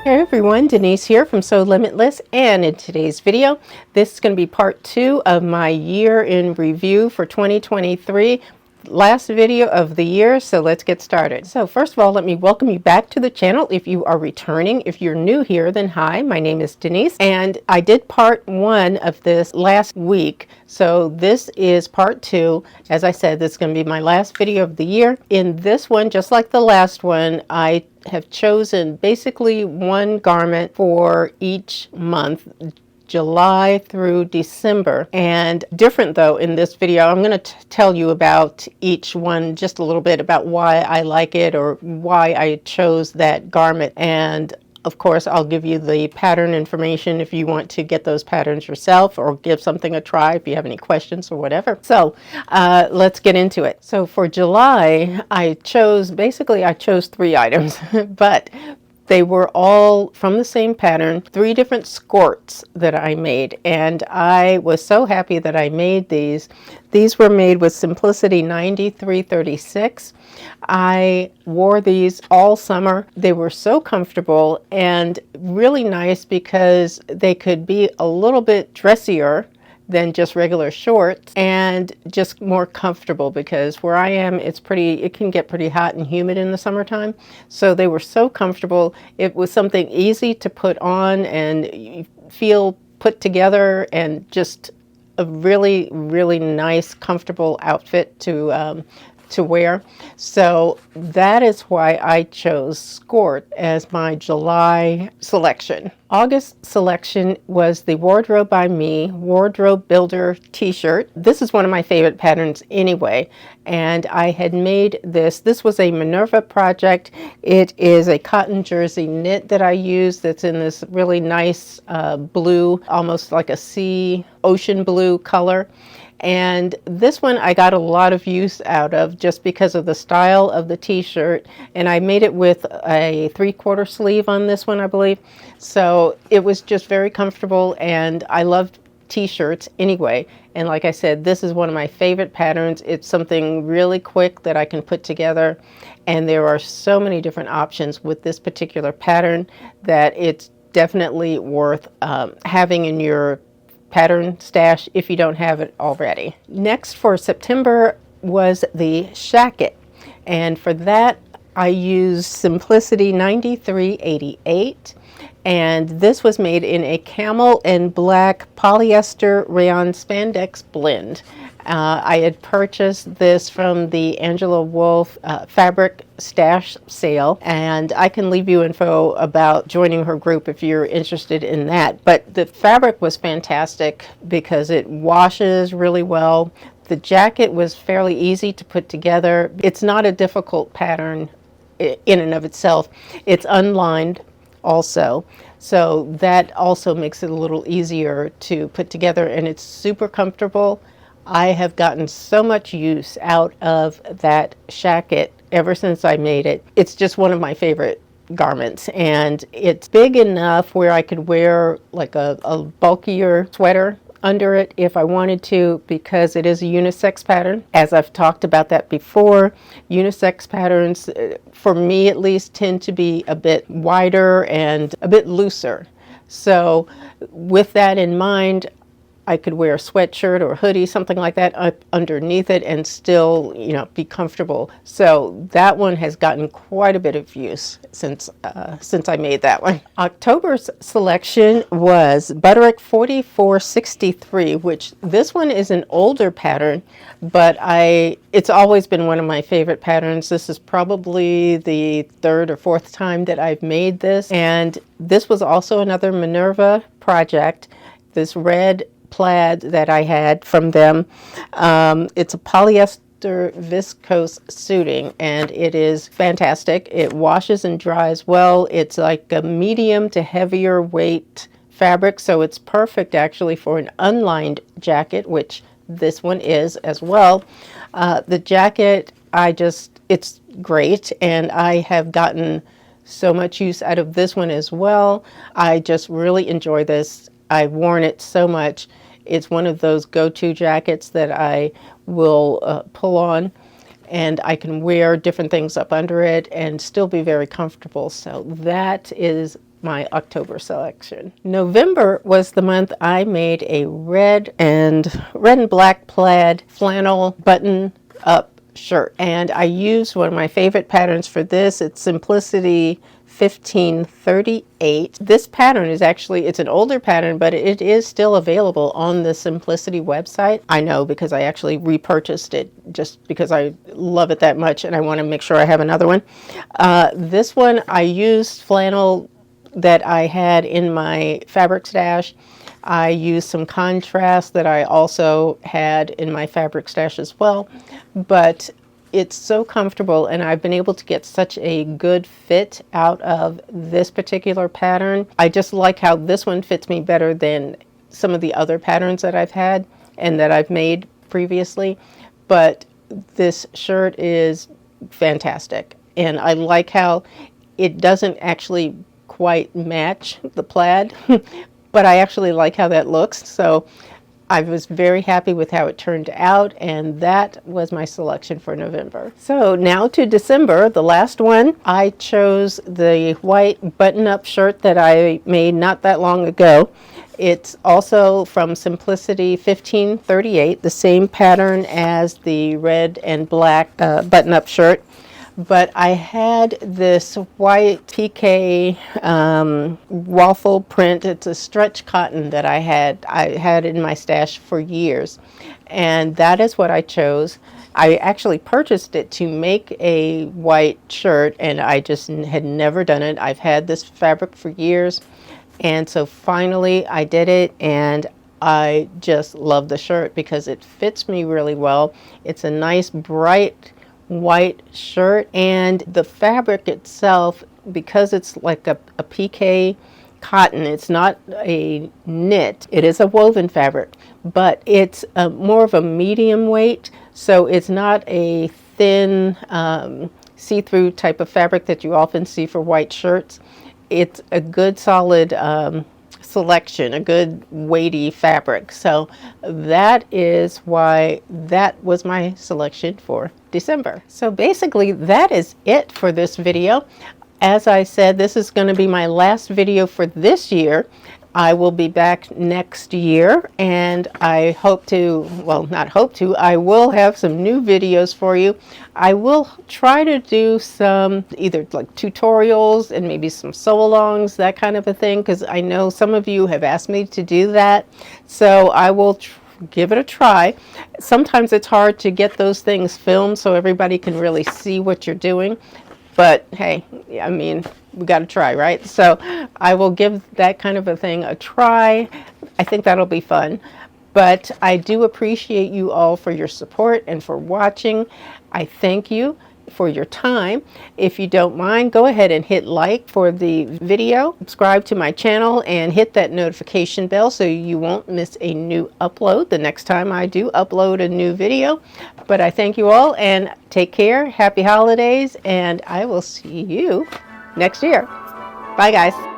Hey everyone, Denise here from Sewlimitless, and in today's video, this is going to be part 2 of my year in review for 2023. Last video of the year, so let's get started. So first of all, let me welcome you back to the channel if you are returning. If you're new here, then hi, my name is Denise, and I did part 1 of this last week. So this is part 2. As I said, this is going to be my last video of the year. In this one, just like the last one, I have chosen basically one garment for each month, July through December. And different though, in this video, I'm going to tell you about each one, just a little bit about why I like it or why I chose that garment. And of course, I'll give you the pattern information if you want to get those patterns yourself or give something a try if you have any questions or whatever. So let's get into it. So for July, I chose 3 items, but they were all from the same pattern, 3 different skirts that I made, and I was so happy that I made these. These were made with Simplicity 9336. I wore these all summer. They were so comfortable and really nice because they could be a little bit dressier than just regular shorts and just more comfortable, because where I am, it can get pretty hot and humid in the summertime. So they were so comfortable. It was something easy to put on and you feel put together, and just a really, really nice, comfortable outfit to wear. So that is why I chose skirt as my July selection. August selection was the Wardrobe by Me Wardrobe Builder t-shirt. This is one of my favorite patterns anyway, and I had made this. This was a Minerva project. It is a cotton jersey knit that I used that's in this really nice blue, almost like a sea ocean blue color. And this one I got a lot of use out of just because of the style of the t-shirt, and I made it with a 3/4 sleeve on this one, I believe. So it was just very comfortable, and I loved t-shirts anyway. And like I said, this is one of my favorite patterns. It's something really quick that I can put together, and there are so many different options with this particular pattern that it's definitely worth having in your pattern stash if you don't have it already. Next for September was the shacket, and for that I used Simplicity 9388, and this was made in a camel and black polyester rayon spandex blend. I had purchased this from the Angela Wolf fabric stash sale, and I can leave you info about joining her group if you're interested in that. But the fabric was fantastic because it washes really well. The jacket was fairly easy to put together. It's not a difficult pattern in and of itself. It's unlined also, so that also makes it a little easier to put together, and it's super comfortable. I have gotten so much use out of that shacket ever since I made it. It's just one of my favorite garments, and it's big enough where I could wear like a bulkier sweater under it if I wanted to, because it is a unisex pattern. As I've talked about that before, unisex patterns, for me at least, tend to be a bit wider and a bit looser. So with that in mind, I could wear a sweatshirt or a hoodie, something like that, up underneath it and still, be comfortable. So that one has gotten quite a bit of use since I made that one. October's selection was Butterick 4463, which this one is an older pattern, but it's always been one of my favorite patterns. This is probably the 3rd or 4th time that I've made this, and this was also another Minerva project. This red plaid that I had from them. It's a polyester viscose suiting, and it is fantastic. It washes and dries well. It's like a medium to heavier weight fabric, so it's perfect actually for an unlined jacket, which this one is as well. The jacket, it's great, and I have gotten so much use out of this one as well. I just really enjoy this. I've worn it so much. It's one of those go-to jackets that I will pull on, and I can wear different things up under it and still be very comfortable. So that is my October selection. November was the month I made a red and black plaid flannel button up shirt, and I used one of my favorite patterns for this. It's Simplicity 1538. This pattern is actually, it's an older pattern, but it is still available on the Simplicity website. I know because I actually repurchased it just because I love it that much and I want to make sure I have another one. This one I used flannel that I had in my fabric stash. I used some contrast that I also had in my fabric stash as well, but it's so comfortable and I've been able to get such a good fit out of this particular pattern. I just like how this one fits me better than some of the other patterns that I've had and that I've made previously, but this shirt is fantastic and I like how it doesn't actually quite match the plaid but I actually like how that looks, so I was very happy with how it turned out, and that was my selection for November. So now to December, the last one. I chose the white button-up shirt that I made not that long ago. It's also from Simplicity 1538, the same pattern as the red and black button-up shirt. But I had this white PK waffle print. It's a stretch cotton that I had in my stash for years, and that is what I chose. I actually purchased it to make a white shirt, and I just had never done it. I've had this fabric for years, and so finally I did it, and I just love the shirt because it fits me really well. It's a nice bright white shirt, and the fabric itself, because it's like a PK cotton, it's not a knit, it is a woven fabric, but it's more of a medium weight, so it's not a thin see-through type of fabric that you often see for white shirts. It's a good solid selection, a good weighty fabric. So that is why that was my selection for December. So basically that is it for this video. As I said, this is going to be my last video for this year. I will be back next year, and I hope to, well, not hope to, I will have some new videos for you. I will try to do some either like tutorials and maybe some sew-alongs, that kind of a thing, because I know some of you have asked me to do that. So I will give it a try. Sometimes it's hard to get those things filmed so everybody can really see what you're doing. But hey, I mean, we got to try, right? So I will give that kind of a thing a try. I think that'll be fun. But I do appreciate you all for your support and for watching. I thank you for your time. If you don't mind, go ahead and hit like for the video, subscribe to my channel, and hit that notification bell so you won't miss a new upload the next time I do upload a new video. But I thank you all and take care. Happy holidays, and I will see you next year. Bye, guys.